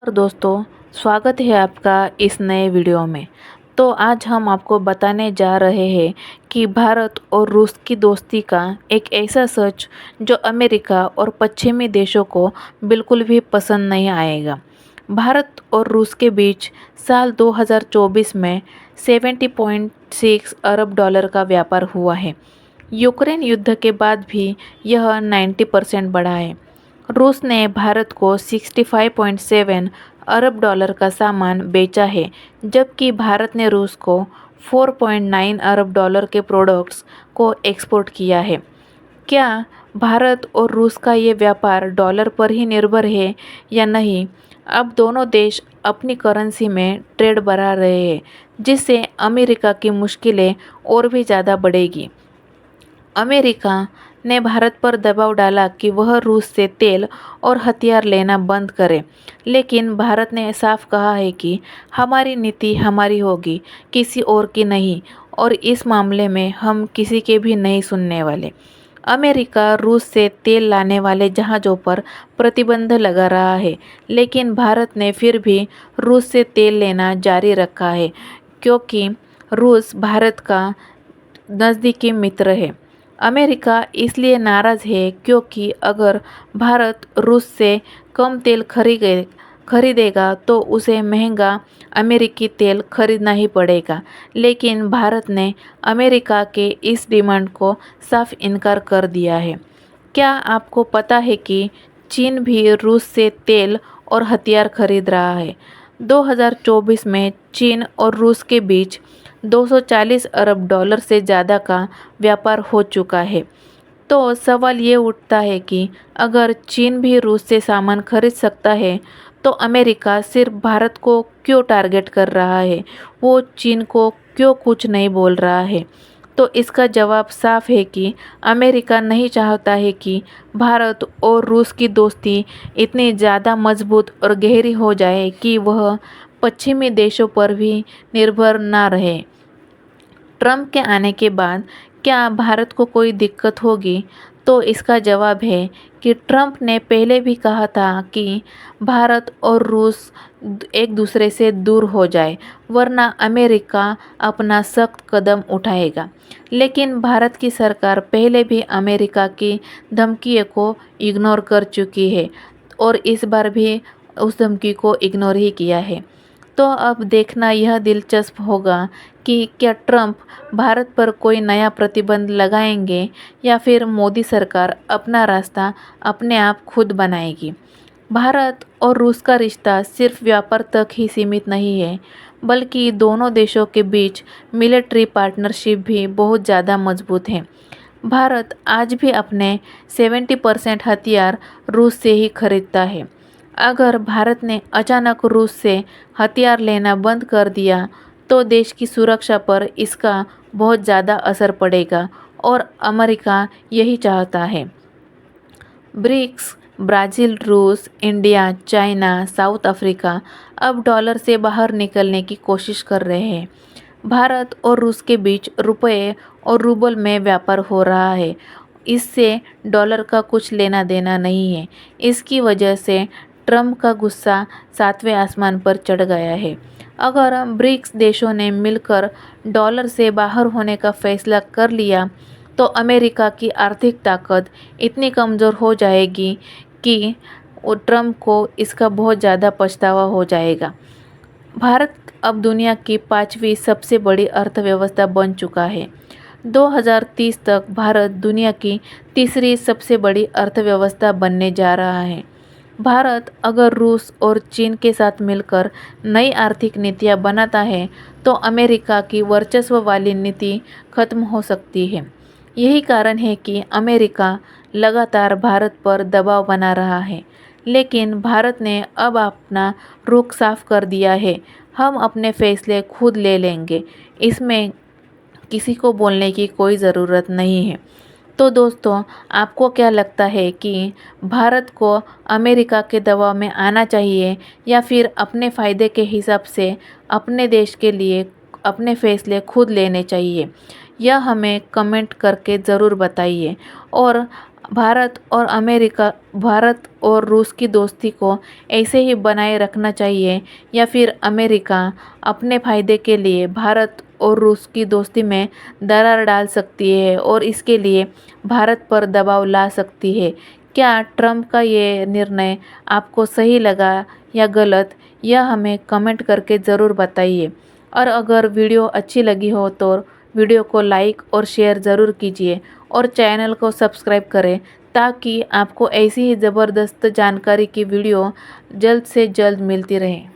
और दोस्तों, स्वागत है आपका इस नए वीडियो में। तो आज हम आपको बताने जा रहे हैं कि भारत और रूस की दोस्ती का एक ऐसा सच जो अमेरिका और पश्चिमी देशों को बिल्कुल भी पसंद नहीं आएगा। भारत और रूस के बीच साल 2024 में 70.6 अरब डॉलर का व्यापार हुआ है। यूक्रेन युद्ध के बाद भी यह 90% बढ़ा है। रूस ने भारत को 65.7 अरब डॉलर का सामान बेचा है, जबकि भारत ने रूस को 4.9 अरब डॉलर के प्रोडक्ट्स को एक्सपोर्ट किया है। क्या भारत और रूस का ये व्यापार डॉलर पर ही निर्भर है या नहीं? अब दोनों देश अपनी करेंसी में ट्रेड बढ़ा रहे हैं, जिससे अमेरिका की मुश्किलें और भी ज़्यादा बढ़ेगी। अमेरिका ने भारत पर दबाव डाला कि वह रूस से तेल और हथियार लेना बंद करे, लेकिन भारत ने साफ कहा है कि हमारी नीति हमारी होगी, किसी और की नहीं, और इस मामले में हम किसी के भी नहीं सुनने वाले। अमेरिका रूस से तेल लाने वाले जहाज़ों पर प्रतिबंध लगा रहा है, लेकिन भारत ने फिर भी रूस से तेल लेना जारी रखा है, क्योंकि रूस भारत का नज़दीकी मित्र है। अमेरिका इसलिए नाराज़ है क्योंकि अगर भारत रूस से कम तेल खरीदेगा तो उसे महंगा अमेरिकी तेल खरीदना ही पड़ेगा, लेकिन भारत ने अमेरिका के इस डिमांड को साफ इनकार कर दिया है। क्या आपको पता है कि चीन भी रूस से तेल और हथियार खरीद रहा है? 2024 में चीन और रूस के बीच 240 अरब डॉलर से ज़्यादा का व्यापार हो चुका है। तो सवाल ये उठता है कि अगर चीन भी रूस से सामान खरीद सकता है, तो अमेरिका सिर्फ भारत को क्यों टारगेट कर रहा है? वो चीन को क्यों कुछ नहीं बोल रहा है? तो इसका जवाब साफ है कि अमेरिका नहीं चाहता है कि भारत और रूस की दोस्ती इतनी ज़्यादा मजबूत और गहरी हो जाए कि वह पश्चिमी देशों पर भी निर्भर ना रहे। ट्रंप के आने के बाद क्या भारत को कोई दिक्कत होगी? तो इसका जवाब है कि ट्रंप ने पहले भी कहा था कि भारत और रूस एक दूसरे से दूर हो जाए, वरना अमेरिका अपना सख्त कदम उठाएगा। लेकिन भारत की सरकार पहले भी अमेरिका की धमकियों को इग्नोर कर चुकी है और इस बार भी उस धमकी को इग्नोर ही किया है। तो अब देखना यह दिलचस्प होगा कि क्या ट्रंप भारत पर कोई नया प्रतिबंध लगाएंगे या फिर मोदी सरकार अपना रास्ता अपने आप खुद बनाएगी। भारत और रूस का रिश्ता सिर्फ व्यापार तक ही सीमित नहीं है, बल्कि दोनों देशों के बीच मिलिट्री पार्टनरशिप भी बहुत ज़्यादा मजबूत है। भारत आज भी अपने 70% हथियार रूस से ही खरीदता है। अगर भारत ने अचानक रूस से हथियार लेना बंद कर दिया, तो देश की सुरक्षा पर इसका बहुत ज़्यादा असर पड़ेगा और अमेरिका यही चाहता है। ब्रिक्स ब्राज़ील, रूस, इंडिया, चाइना, साउथ अफ्रीका अब डॉलर से बाहर निकलने की कोशिश कर रहे हैं। भारत और रूस के बीच रुपये और रूबल में व्यापार हो रहा है। इससे डॉलर का कुछ लेना देना नहीं है। इसकी वजह से ट्रंप का गुस्सा सातवें आसमान पर चढ़ गया है। अगर ब्रिक्स देशों ने मिलकर डॉलर से बाहर होने का फैसला कर लिया, तो अमेरिका की आर्थिक ताकत इतनी कमज़ोर हो जाएगी कि ट्रंप को इसका बहुत ज़्यादा पछतावा हो जाएगा। भारत अब दुनिया की 5वीं सबसे बड़ी अर्थव्यवस्था बन चुका है। 2030 तक भारत दुनिया की तीसरी सबसे बड़ी अर्थव्यवस्था बनने जा रहा है। भारत अगर रूस और चीन के साथ मिलकर नई आर्थिक नीतियाँ बनाता है, तो अमेरिका की वर्चस्व वाली नीति खत्म हो सकती है। यही कारण है कि अमेरिका लगातार भारत पर दबाव बना रहा है, लेकिन भारत ने अब अपना रुख साफ कर दिया है। हम अपने फैसले खुद ले लेंगे, इसमें किसी को बोलने की कोई ज़रूरत नहीं है। तो दोस्तों, आपको क्या लगता है कि भारत को अमेरिका के दबाव में आना चाहिए या फिर अपने फ़ायदे के हिसाब से अपने देश के लिए अपने फैसले खुद लेने चाहिए? यह हमें कमेंट करके ज़रूर बताइए। और भारत और रूस की दोस्ती को ऐसे ही बनाए रखना चाहिए, या फिर अमेरिका अपने फ़ायदे के लिए भारत और रूस की दोस्ती में दरार डाल सकती है और इसके लिए भारत पर दबाव ला सकती है। क्या ट्रंप का ये निर्णय आपको सही लगा या गलत, यह हमें कमेंट करके ज़रूर बताइए। और अगर वीडियो अच्छी लगी हो तो वीडियो को लाइक और शेयर ज़रूर कीजिए और चैनल को सब्सक्राइब करें, ताकि आपको ऐसी ही ज़बरदस्त जानकारी की वीडियो जल्द से जल्द मिलती रहे।